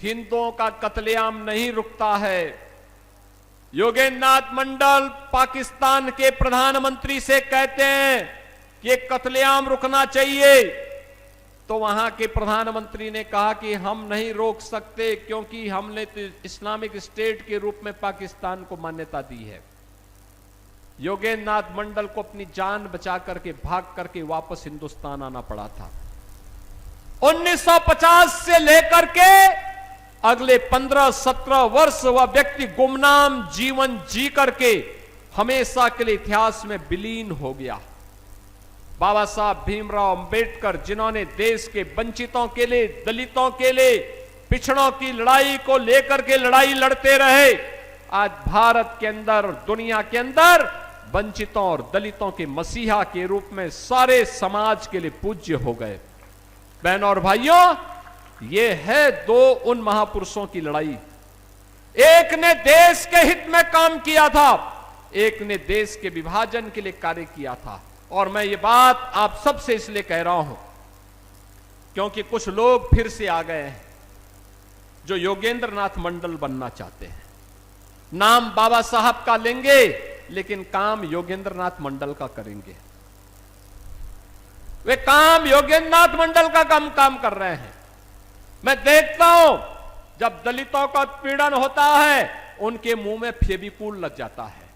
हिंदुओं का कत्लेआम नहीं रुकता है। योगेंद्र नाथ मंडल पाकिस्तान के प्रधानमंत्री से कहते हैं कि ये कत्लेआम रुकना चाहिए, तो वहां के प्रधानमंत्री ने कहा कि हम नहीं रोक सकते क्योंकि हमने तो इस्लामिक स्टेट के रूप में पाकिस्तान को मान्यता दी है। योगेंद्र नाथ मंडल को अपनी जान बचा करके भाग करके वापस हिंदुस्तान आना पड़ा था। 1950 से लेकर के अगले 15-17 वर्ष वह व्यक्ति गुमनाम जीवन जी करके हमेशा के लिए इतिहास में विलीन हो गया। बाबा साहब भीमराव अंबेडकर, जिन्होंने देश के वंचितों के लिए, दलितों के लिए, पिछड़ों की लड़ाई को लेकर के लड़ाई लड़ते रहे, आज भारत के अंदर, दुनिया के अंदर वंचितों और दलितों के मसीहा के रूप में सारे समाज के लिए पूज्य हो गए। बहनों और भाइयों, ये है दो उन महापुरुषों की लड़ाई। एक ने देश के हित में काम किया था, एक ने देश के विभाजन के लिए कार्य किया था। और मैं ये बात आप सबसे इसलिए कह रहा हूं क्योंकि कुछ लोग फिर से आ गए हैं जो योगेंद्र नाथ मंडल बनना चाहते हैं। नाम बाबा साहब का लेंगे लेकिन काम योगेंद्र नाथ मंडल का करेंगे। वे काम योगेंद्र नाथ मंडल का काम कर रहे हैं। मैं देखता हूं जब दलितों का पीड़न होता है उनके मुंह में फेविकोल लग जाता है,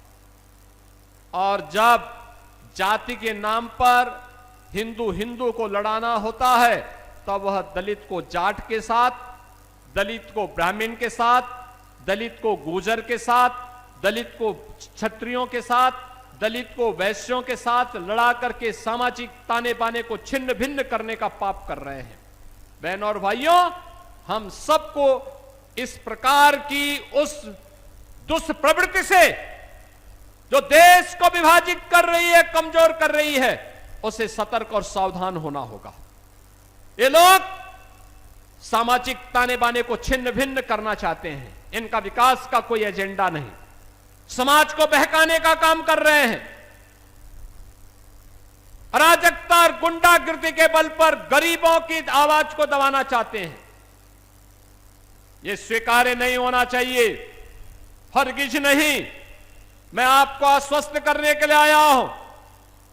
और जब जाति के नाम पर हिंदू को लड़ाना होता है तब वह दलित को जाट के साथ, दलित को ब्राह्मण के साथ, दलित को गुर्जर के साथ, दलित को क्षत्रियों के साथ, दलित को वैश्यों के साथ लड़ा करके सामाजिक ताने बाने को छिन्न भिन्न करने का पाप कर रहे हैं। बहनों और भाइयों, हम सबको इस प्रकार की उस दुष्प्रवृत्ति से जो देश को विभाजित कर रही है, कमजोर कर रही है, उसे सतर्क और सावधान होना होगा। ये लोग सामाजिक ताने बाने को छिन्न भिन्न करना चाहते हैं। इनका विकास का कोई एजेंडा नहीं, समाज को बहकाने का काम कर रहे हैं। अराजकता और गुंडागिर्दी के बल पर गरीबों की आवाज को दबाना चाहते हैं। यह स्वीकार्य नहीं होना चाहिए, हरगिज नहीं। मैं आपको आश्वस्त करने के लिए आया हूं।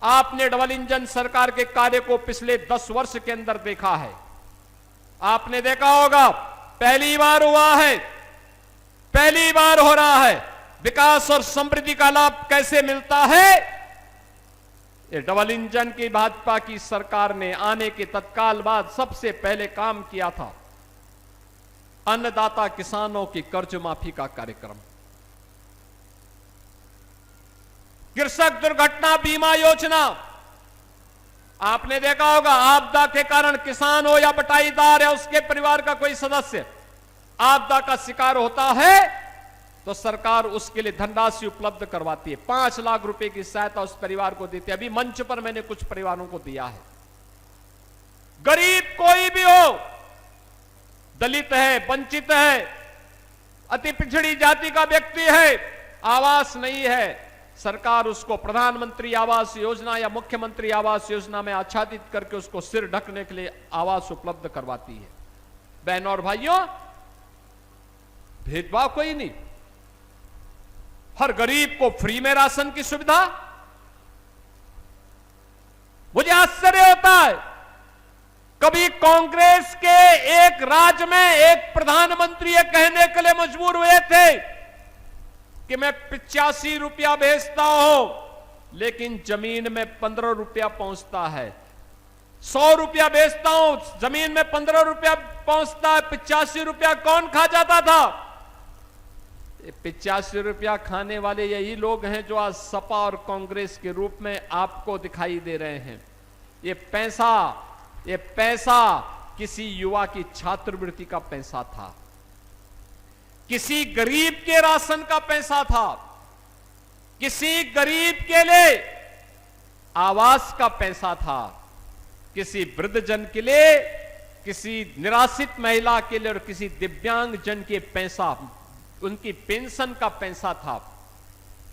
आपने डबल इंजन सरकार के कार्य को पिछले 10 वर्ष के अंदर देखा है। आपने देखा होगा, पहली बार हुआ है, पहली बार हो रहा है। विकास और समृद्धि का लाभ कैसे मिलता है? ये डबल इंजन की भाजपा की सरकार ने आने के तत्काल बाद सबसे पहले काम किया था अन्नदाता किसानों की कर्ज माफी का कार्यक्रम, कृषक दुर्घटना बीमा योजना। आपने देखा होगा, आपदा के कारण किसान हो या बटाईदार या उसके परिवार का कोई सदस्य आपदा का शिकार होता है तो सरकार उसके लिए धनराशि उपलब्ध करवाती है। 5 लाख रुपए की सहायता उस परिवार को देती है। अभी मंच पर मैंने कुछ परिवारों को दिया है। गरीब कोई भी हो, दलित है, वंचित है, अति पिछड़ी जाति का व्यक्ति है, आवास नहीं है, सरकार उसको प्रधानमंत्री आवास योजना या मुख्यमंत्री आवास योजना में आच्छादित करके उसको सिर ढकने के लिए आवास उपलब्ध करवाती है। बहनों और भाइयों, भेदभाव कोई नहीं। हर गरीब को फ्री में राशन की सुविधा। मुझे आश्चर्य होता है, कभी कांग्रेस के एक राज्य में एक प्रधानमंत्री ये कहने के लिए मजबूर हुए थे कि मैं 85 रुपया बेचता हूं लेकिन जमीन में 15 रुपया पहुंचता है। 100 रुपया बेचता हूं, जमीन में 15 रुपया पहुंचता है। 85 रुपया कौन खा जाता था? 85 रुपया खाने वाले यही लोग हैं जो आज सपा और कांग्रेस के रूप में आपको दिखाई दे रहे हैं। ये पैसा किसी युवा की छात्रवृत्ति का पैसा था, किसी गरीब के राशन का पैसा था, किसी गरीब के लिए आवास का पैसा था, किसी वृद्धजन के लिए, किसी निराश्रित महिला के लिए और किसी दिव्यांग जन के पैसा, उनकी पेंशन का पैसा था।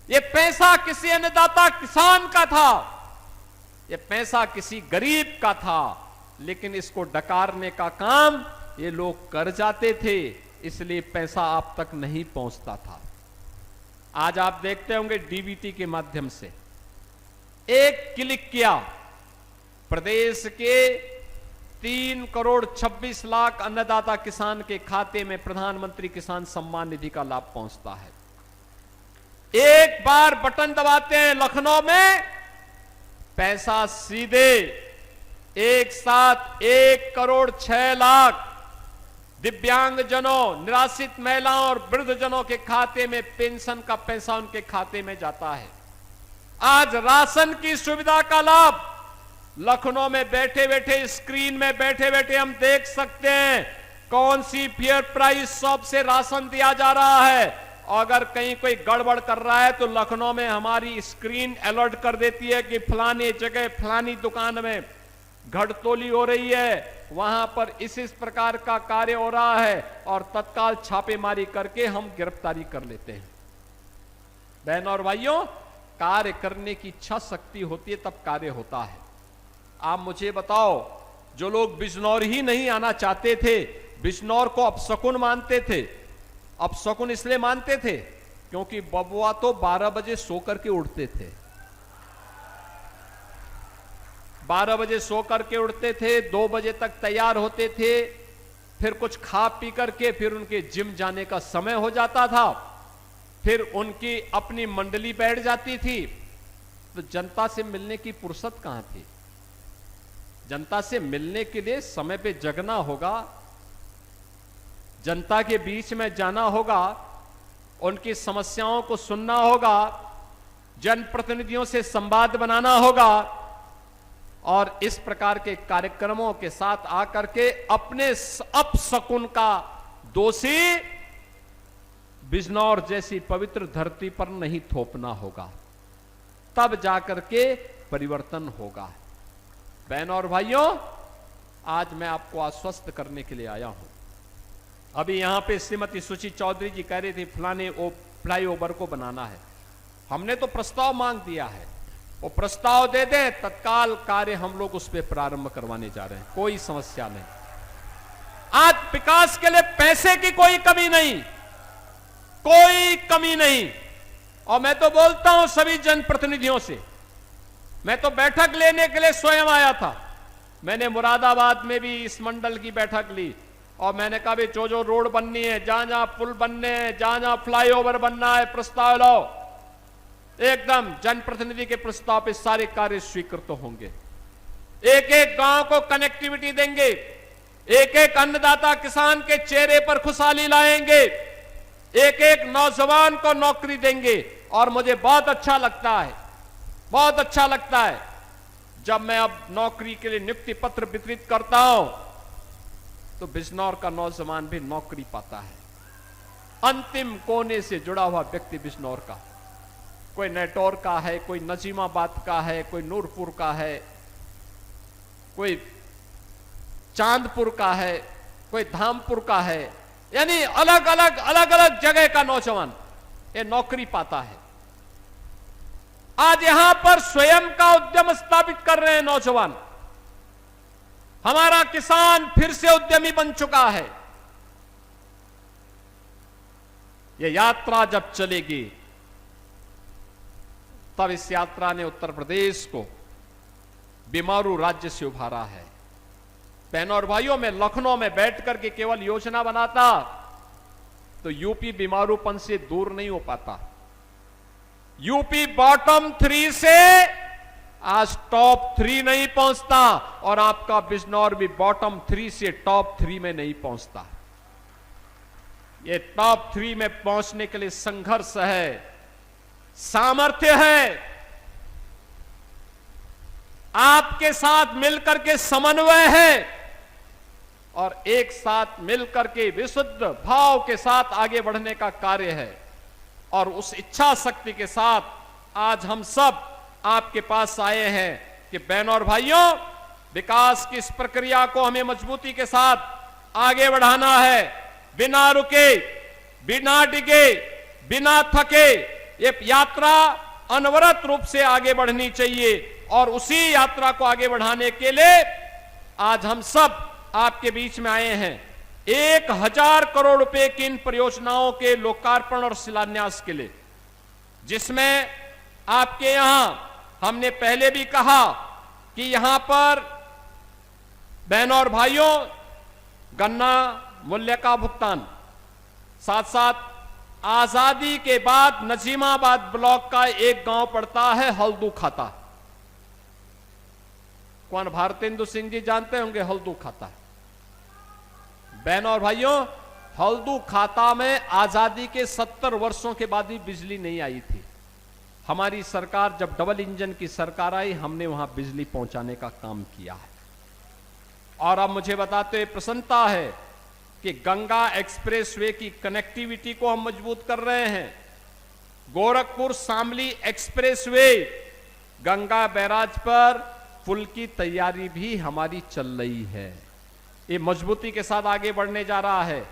यह पैसा किसी अन्नदाता किसान का था, यह पैसा किसी गरीब का था, लेकिन इसको डकारने का काम ये लोग कर जाते थे। इसलिए पैसा आप तक नहीं पहुंचता था। आज आप देखते होंगे डीबीटी के माध्यम से एक क्लिक किया, प्रदेश के 3 करोड़ 26 लाख अन्नदाता किसान के खाते में प्रधानमंत्री किसान सम्मान निधि का लाभ पहुंचता है। एक बार बटन दबाते हैं लखनऊ में, पैसा सीधे एक साथ 1 करोड़ 6 लाख दिव्यांगजनों, निराश्रित महिलाओं और वृद्धजनों के खाते में पेंशन का पैसा उनके खाते में जाता है। आज राशन की सुविधा का लाभ लखनऊ में बैठे बैठे, स्क्रीन में बैठे बैठे हम देख सकते हैं कौन सी फेयर प्राइस शॉप से राशन दिया जा रहा है। अगर कहीं कोई गड़बड़ कर रहा है तो लखनऊ में हमारी स्क्रीन अलर्ट कर देती है कि फलानी जगह फलानी दुकान में घटतोली हो रही है, वहां पर इस प्रकार का कार्य हो रहा है, और तत्काल छापेमारी करके हम गिरफ्तारी कर लेते हैं। बहनों और भाइयों, कार्य करने की इच्छा शक्ति होती है तब कार्य होता है। आप मुझे बताओ, जो लोग बिजनौर ही नहीं आना चाहते थे, बिजनौर को अपशकुन मानते थे, अपशकुन इसलिए मानते थे क्योंकि बबुआ तो 12 बजे सो करके उठते थे, 12 बजे सो करके उठते थे, 2 बजे तक तैयार होते थे, फिर कुछ खा पी करके फिर उनके जिम जाने का समय हो जाता था, फिर उनकी अपनी मंडली बैठ जाती थी। तो जनता से मिलने की फुर्सत कहां थी? जनता से मिलने के लिए समय पे जगना होगा, जनता के बीच में जाना होगा, उनकी समस्याओं को सुनना होगा, जनप्रतिनिधियों से संवाद बनाना होगा, और इस प्रकार के कार्यक्रमों के साथ आकर के अपने अपशकुन का दोषी बिजनौर जैसी पवित्र धरती पर नहीं थोपना होगा, तब जाकर के परिवर्तन होगा। बहनों और भाइयों, आज मैं आपको आश्वस्त करने के लिए आया हूं। अभी यहां पे श्रीमती सुची चौधरी जी कह रही थी फलाने फ्लाईओवर को बनाना है। हमने तो प्रस्ताव मांग दिया है, वो प्रस्ताव दे दें, तत्काल कार्य हम लोग उस पर प्रारंभ करवाने जा रहे हैं, कोई समस्या नहीं। आज विकास के लिए पैसे की कोई कमी नहीं, कोई कमी नहीं। और मैं तो बोलता हूं सभी जनप्रतिनिधियों से, मैं तो बैठक लेने के लिए स्वयं आया था। मैंने मुरादाबाद में भी इस मंडल की बैठक ली, और मैंने कहा भी जो रोड बननी है, जहां जहां पुल बनने हैं, जहां जहां फ्लाईओवर बनना है, प्रस्ताव लाओ। एकदम जनप्रतिनिधि के प्रस्ताव पे सारे कार्य स्वीकृत होंगे। एक एक गांव को कनेक्टिविटी देंगे, एक एक अन्नदाता किसान के चेहरे पर खुशहाली लाएंगे, एक एक नौजवान को नौकरी देंगे। और मुझे बहुत अच्छा लगता है, बहुत अच्छा लगता है जब मैं अब नौकरी के लिए नियुक्ति पत्र वितरित करता हूं तो बिजनौर का नौजवान भी नौकरी पाता है। अंतिम कोने से जुड़ा हुआ व्यक्ति बिजनौर का, कोई नेटौर का है, कोई नजीमाबाद का है, कोई नूरपुर का है, कोई चांदपुर का है, कोई धामपुर का है, यानी अलग अलग जगह का नौजवान ये नौकरी पाता है। आज यहां पर स्वयं का उद्यम स्थापित कर रहे हैं नौजवान। हमारा किसान फिर से उद्यमी बन चुका है। यह यात्रा जब चलेगी तब इस यात्रा ने उत्तर प्रदेश को बीमारू राज्य से उभारा है। बहनों और भाइयों, मैं लखनऊ में बैठ करके केवल योजना बनाता तो यूपी बीमारूपन से दूर नहीं हो पाता। यूपी बॉटम 3 से आज टॉप 3 नहीं पहुंचता, और आपका बिजनौर भी बॉटम 3 से टॉप 3 में नहीं पहुंचता। ये टॉप 3 में पहुंचने के लिए संघर्ष है, सामर्थ्य है, आपके साथ मिलकर के समन्वय है, और एक साथ मिलकर के विशुद्ध भाव के साथ आगे बढ़ने का कार्य है। और उस इच्छा शक्ति के साथ आज हम सब आपके पास आए हैं कि बहनों और भाइयों, विकास की इस प्रक्रिया को हमें मजबूती के साथ आगे बढ़ाना है, बिना रुके, बिना डिगे, बिना थके। ये यात्रा अनवरत रूप से आगे बढ़नी चाहिए, और उसी यात्रा को आगे बढ़ाने के लिए आज हम सब आपके बीच में आए हैं। 1000 करोड़ रुपए की इन परियोजनाओं के लोकार्पण और शिलान्यास के लिए, जिसमें आपके यहां हमने पहले भी कहा कि यहां पर बहनों और भाइयों गन्ना मूल्य का भुगतान, साथ साथ आजादी के बाद नजीमाबाद ब्लॉक का एक गांव पड़ता है हल्दू खाता। कौन भारतेंदु सिंह जी जानते होंगे हल्दू खाता? बहनों और भाइयों, हल्दू खाता में आजादी के 70 वर्षों के बाद भी बिजली नहीं आई थी। हमारी सरकार, जब डबल इंजन की सरकार आई, हमने वहां बिजली पहुंचाने का काम किया है। और अब मुझे बताते हुए प्रसन्नता है कि गंगा एक्सप्रेसवे की कनेक्टिविटी को हम मजबूत कर रहे हैं। गोरखपुर शामली एक्सप्रेसवे, गंगा बैराज पर पुल की तैयारी भी हमारी चल रही है। ये मजबूती के साथ आगे बढ़ने जा रहा है।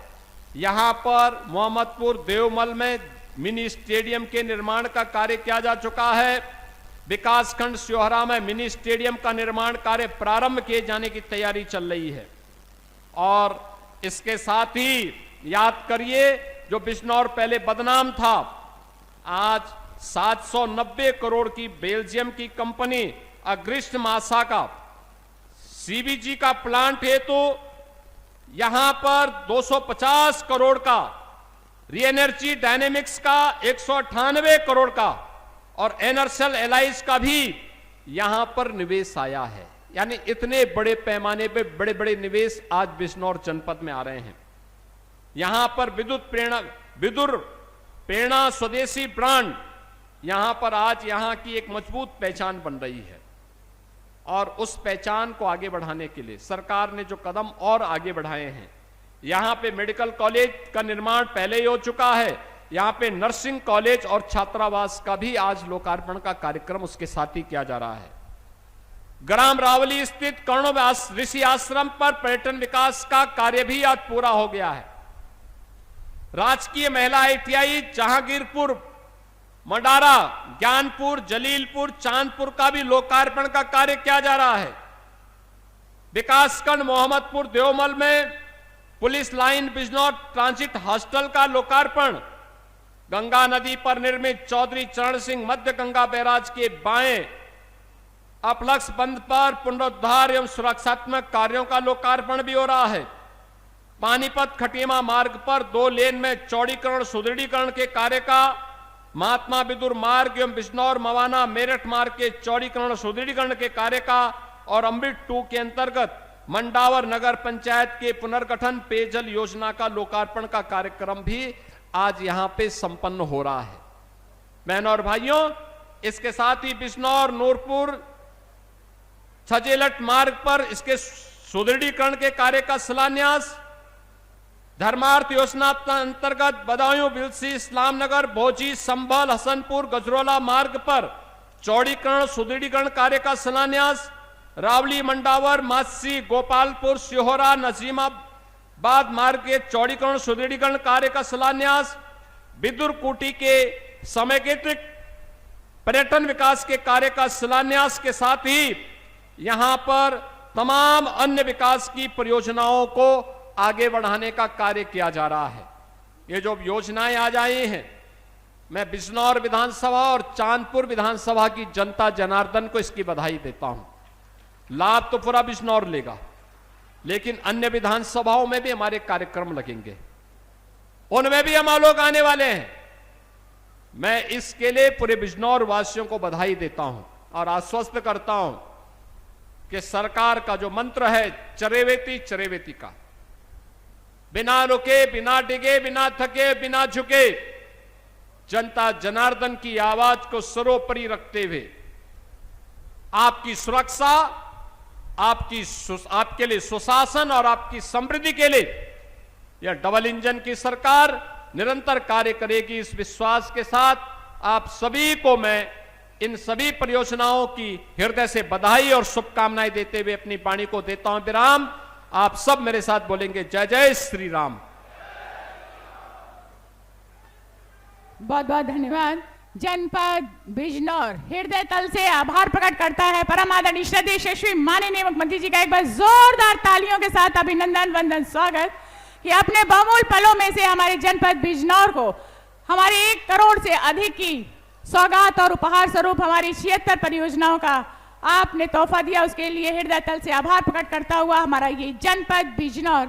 यहां पर मोहम्मदपुर देवमल में मिनी स्टेडियम के निर्माण का कार्य किया जा चुका है। विकासखंड स्योहरा में मिनी स्टेडियम का निर्माण कार्य प्रारंभ किए जाने की तैयारी चल रही है। और इसके साथ ही याद करिए, जो बिजनौर पहले बदनाम था, आज 790 करोड़ की बेल्जियम की कंपनी अग्रिस्ट मासा का सीबीजी का प्लांट है, तो यहां पर 250 करोड़ का, री एनर्जी डायनेमिक्स का 198 करोड़ का और एनर्सल एलाइज का भी यहां पर निवेश आया है। यानी इतने बड़े पैमाने पे बड़े बड़े निवेश आज बिजनौर जनपद में आ रहे हैं। यहां पर विदुर प्रेरणा स्वदेशी ब्रांड, यहां पर आज यहां की एक मजबूत पहचान बन रही है। और उस पहचान को आगे बढ़ाने के लिए सरकार ने जो कदम और आगे बढ़ाए हैं, यहां पे मेडिकल कॉलेज का निर्माण पहले ही हो चुका है। यहां पे नर्सिंग कॉलेज और छात्रावास का भी आज लोकार्पण का कार्यक्रम उसके साथ ही किया जा रहा है। ग्राम रावली स्थित कर्ण ऋषि आश्रम पर पर्यटन विकास का कार्य भी आज पूरा हो गया है। राजकीय महिला आईटीआई जहांगीरपुर, मंडारा, ज्ञानपुर, जलीलपुर, चांदपुर का भी लोकार्पण का कार्य किया जा रहा है। विकासखंड मोहम्मदपुर देवमल में police line Bijnor transit hostel का लोकार्पण, गंगा नदी पर निर्मित चौधरी चरण सिंह मध्य गंगा बैराज के बाएं अपलक्ष बंद पर पुनरुद्धार एवं सुरक्षात्मक कार्यों का लोकार्पण भी हो रहा है। पानीपत खटीमा मार्ग पर 2 लेन में चौड़ीकरण सुदृढ़ीकरण के कार्य का, महात्मा विदुर मार्ग एवं बिजनौर मवाना मेरठ मार्ग के चौड़ीकरण सुदृढ़ीकरण के कार्य का और अमृत 2 के अंतर्गत मंडावर नगर पंचायत के पुनर्गठन पेयजल योजना का लोकार्पण का कार्यक्रम भी आज यहां पे संपन्न हो रहा है। बहनों और भाइयों, इसके साथ ही बिजनौर नूरपुर छजेलट मार्ग पर इसके सुदृढ़ीकरण के कार्य का शिलान्यास, धर्मार्थ योजना अंतर्गत बदायूं बिलसी इस्लामनगर भोजी संभल हसनपुर गजरोला मार्ग पर चौड़ीकरण सुदृढ़ीकरण कार्य का शिलान्यास, रावली मंडावर मासी गोपालपुर सिहोरा नजीमाबाद मार्ग के चौड़ीकरण सुदृढ़ीकरण कार्य का शिलान्यास, विदुर कुटी के समेकित पर्यटन विकास के कार्य का शिलान्यास के साथ ही यहां पर तमाम अन्य विकास की परियोजनाओं को आगे बढ़ाने का कार्य किया जा रहा है। ये जो योजनाएं आज आई हैं, मैं बिजनौर विधानसभा और चांदपुर विधानसभा की जनता जनार्दन को इसकी बधाई देता हूं। लाभ तो पूरा बिजनौर लेगा, लेकिन अन्य विधानसभाओं में भी हमारे कार्यक्रम लगेंगे, उनमें भी हम लोग आने वाले हैं। मैं इसके लिए पूरे बिजनौर वासियों को बधाई देता हूं और आश्वस्त करता हूं कि सरकार का जो मंत्र है चरेवेती चरेवेती का, बिना रुके, बिना डिगे, बिना थके, बिना झुके, जनता जनार्दन की आवाज को सर्वोपरि रखते हुए आपकी सुरक्षा, आपके लिए सुशासन और आपकी समृद्धि के लिए यह डबल इंजन की सरकार निरंतर कार्य करेगी। इस विश्वास के साथ आप सभी को मैं इन सभी परियोजनाओं की हृदय से बधाई और शुभकामनाएं देते हुए अपनी वाणी को देता हूं विराम। आप सब मेरे साथ बोलेंगे जय जय श्री राम। बहुत बहुत धन्यवाद। जनपद बिजनौर हृदय तल से आभार प्रकट करता है परम आदरणीय श्रद्धेय यशस्वी माननीय मुख्यमंत्री जी का एक बार जोरदार तालियों के साथ अभिनंदन वंदन स्वागत। कि अपने बहुमूल्य पलों में से हमारे जनपद बिजनौर को हमारे 1 करोड़ से अधिक की सौगात और उपहार स्वरूप हमारी 76 परियोजनाओं का आपने तोहफा दिया, उसके लिए हृदय तल से आभार प्रकट करता हुआ हमारा ये जनपद बिजनौर